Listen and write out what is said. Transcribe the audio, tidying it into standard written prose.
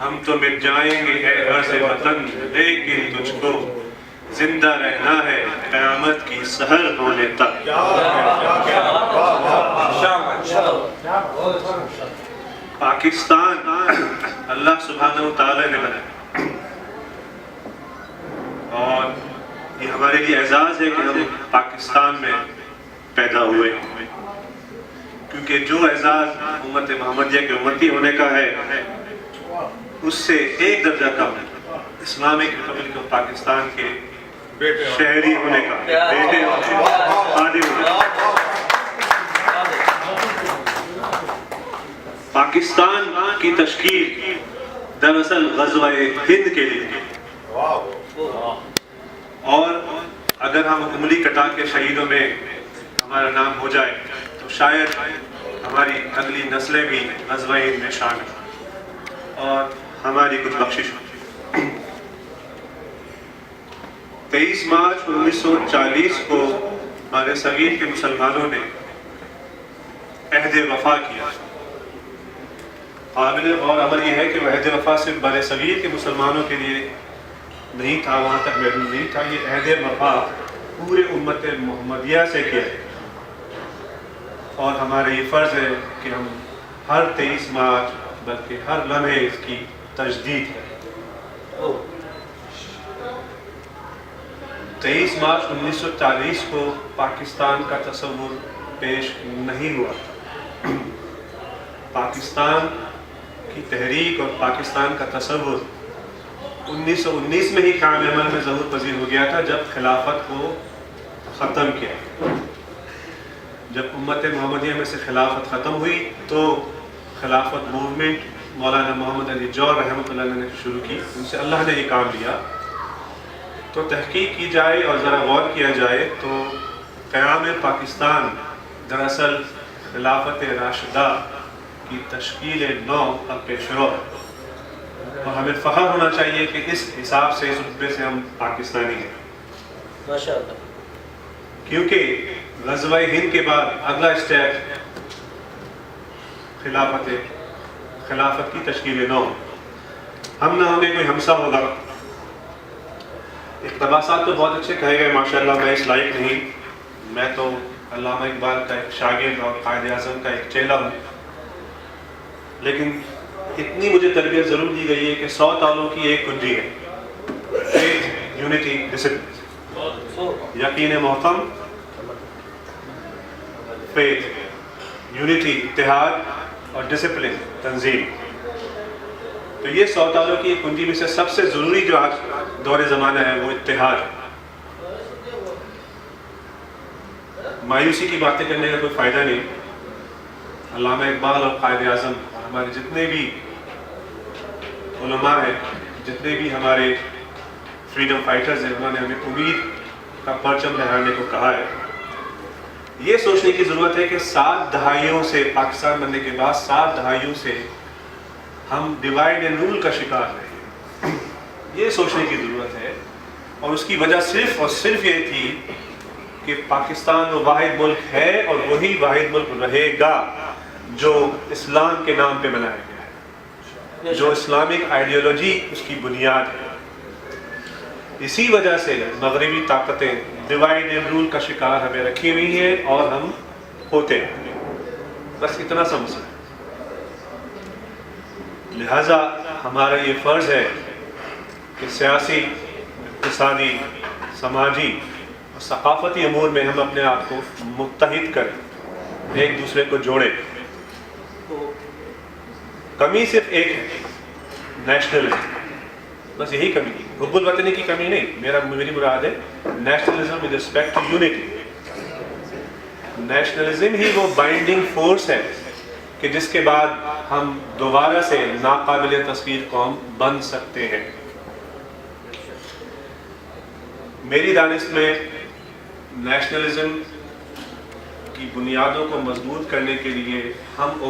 ہم تو مٹ جائیں گے اے عرض وطن، لیکن تجھ کو زندہ رہنا ہے قیامت کی سحر ہونے تک۔ پاکستان اللہ سبحانہ و تعالی نے بنایا، اور یہ ہمارے لیے اعزاز ہے کہ ہم پاکستان میں پیدا ہوئے، کیونکہ جو اعزاز امت محمدیہ کے امتی ہونے کا ہے اس سے ایک درجہ کم اسلامک ریپبلک آف پاکستان کے شہری ہونے کا، بیٹے ہونے کا، خادم ہونے کا۔ پاکستان کی تشکیل دراصل غزوہ ہند کے لیے، اور اگر ہم انگلی کٹا کے شہیدوں میں ہمارا نام ہو جائے تو شاید ہماری اگلی نسلیں بھی غزوہ ہند میں شامل ہوں اور ہماری کچھ بخشش ہو۔ 23 مارچ 1940 کو بر صغیر کے مسلمانوں نے عہد وفا کیا۔ قابل غور عمل یہ ہے کہ وہ عہد وفا صرف بر صغیر کے مسلمانوں کے لیے نہیں تھا، وہاں تک محدود نہیں تھا، یہ عہد وفا پورے امت محمدیہ سے کیا ہے، اور ہمارا یہ فرض ہے کہ ہم ہر 23 مارچ بلکہ ہر لمحے اس کی تجدید کریں۔ 23 مارچ 1940 کو پاکستان کا تصور پیش نہیں ہوا۔ پاکستان کی تحریک اور پاکستان کا تصور 1919 میں ہی قائم عمل میں ظہور پذیر ہو گیا تھا، جب خلافت کو ختم کیا۔ جب امت محمدیہ میں سے خلافت ختم ہوئی تو خلافت موومنٹ مولانا محمد علی جوہر رحمۃ اللہ علیہ نے شروع کی، ان سے اللہ نے یہ کام لیا۔ تو تحقیق کی جائے اور ذرا غور کیا جائے تو قیام پاکستان دراصل خلافت راشدہ کی تشکیل نو کا پیش رو ہے، اور ہمیں فخر ہونا چاہیے کہ اس حساب سے، اس رتبے سے ہم پاکستانی ہیں، ماشاءاللہ۔ کیونکہ غزوہ ہند کے بعد اگلا اسٹیپ خلافت کی تشکیل نو۔ ہم نہ ہمیں کوئی ہمسا ہوگا۔ اقتباسات تو بہت اچھے کہے گئے ماشاءاللہ، میں اس لائق نہیں، میں تو علامہ اقبال کا ایک شاگرد اور قائد اعظم کا ایک چیلا ہوں، لیکن اتنی مجھے تربیت ضرور دی گئی ہے کہ 100 تالوں کی ایک کنجی ہے: فیتھ، یونٹی، ڈسپلن۔ یقین محکم، فیتھ، یونٹی، اتحاد، اور ڈسپلن، تنظیم۔ تو یہ 100 تالوں کی ایک کنجی میں سے سب سے ضروری جو آج دور زمانہ ہے وہ اتحاد۔ مایوسی کی باتیں کرنے کا کوئی فائدہ نہیں۔ علامہ اقبال اور قائد اعظم اور ہمارے جتنے بھی علماء ہیں، جتنے بھی ہمارے فریڈم فائٹرز ہیں، انہوں نے ہمیں امید کا پرچم لہرانے کو کہا ہے۔ یہ سوچنے کی ضرورت ہے کہ 7 دہائیوں سے، پاکستان بننے کے بعد 7 دہائیوں سے ہم ڈیوائیڈ اینڈ رول کا شکار رہے ہیں۔ یہ سوچنے کی ضرورت ہے، اور اس کی وجہ صرف اور صرف یہ تھی کہ پاکستان وہ واحد ملک ہے اور وہی واحد ملک رہے گا جو اسلام کے نام پہ بنایا گیا ہے، جو اسلامک آئیڈیالوجی اس کی بنیاد ہے۔ اسی وجہ سے مغربی طاقتیں ڈیوائیڈ اینڈ رول کا شکار ہمیں رکھی ہوئی ہیں اور ہم ہوتے ہیں۔ بس اتنا سا مسئلہ ہے۔ لہٰذا ہمارا یہ فرض ہے کہ سیاسی، اقتصادی، سماجی اور ثقافتی امور میں ہم اپنے آپ کو متحد کریں، ایک دوسرے کو جوڑیں۔ کمی صرف ایک ہے: نیشنلزم۔ بس یہی کمی ہے، حب الوطنی کی کمی نہیں، میری مراد ہے nationalism with respect to unity. Nationalism ہی وہ بائنڈنگ فورس ہے کہ جس کے بعد ہم دوبارہ سے ناقابل تصویر قوم بن سکتے ہیں۔ میری دانست میں نیشنلزم کی بنیادوں کو مضبوط کرنے کے لیے ہم